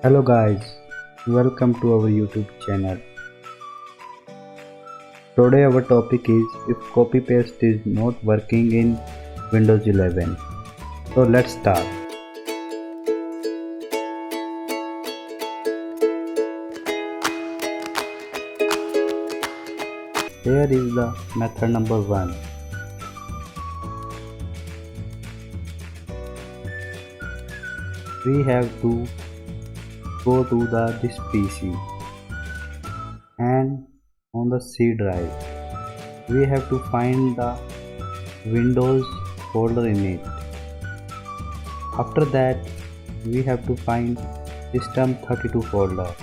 Hello guys, welcome to our YouTube channel. Today our topic is if copy paste is not working in Windows 11. So let's start. Here is the method number 1. We have to go to this PC and on the C drive we have to find the Windows folder in it. After that we have to find System32 folder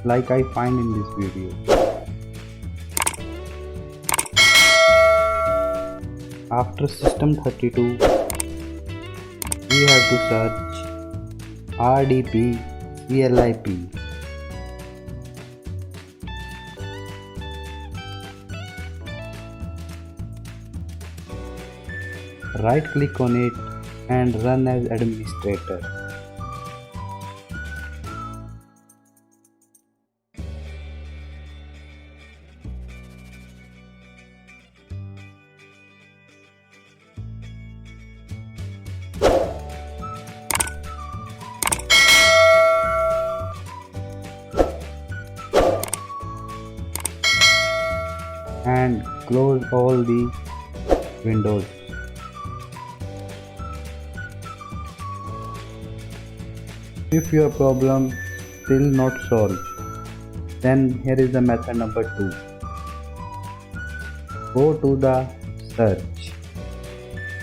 like I find in this video. After System32 we have to search rdp/clip. Right click on it and run as administrator. And close all the windows. If your problem still not solved, then here is the method number 2. Go to the search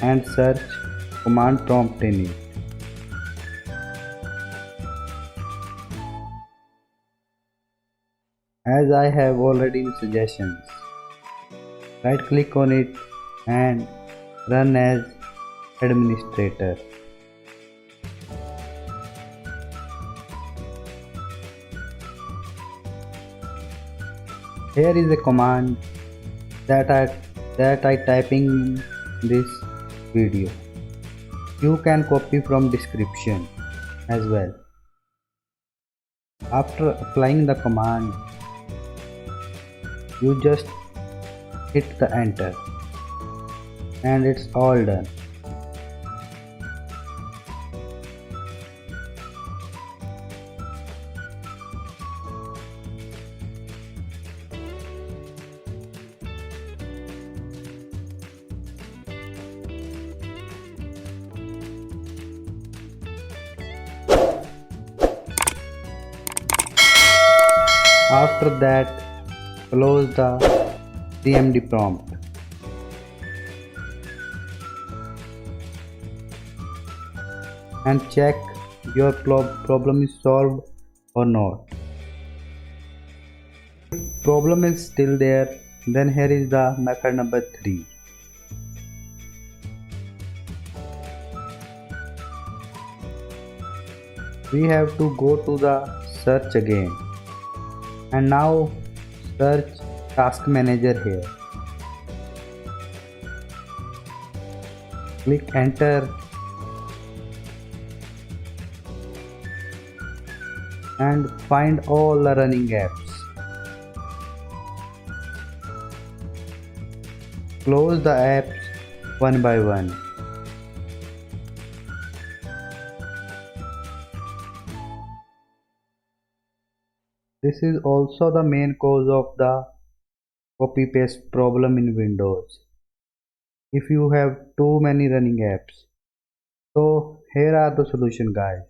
and search command prompt in it. As I have already in suggestions, right click on it and run as administrator. Here is a command that I typing in this video. You can copy from description as well. After applying the command, you just hit the enter and it's all done. After that, close the cmd prompt. And check your problem is solved or not. If problem is still there, then here is the method number 3. We have to go to the search again and now search task manager here. Click enter and find all the running apps. Close the apps one by one. This is also the main cause of the copy paste problem in Windows. If you have too many running apps. So here are the solution guys.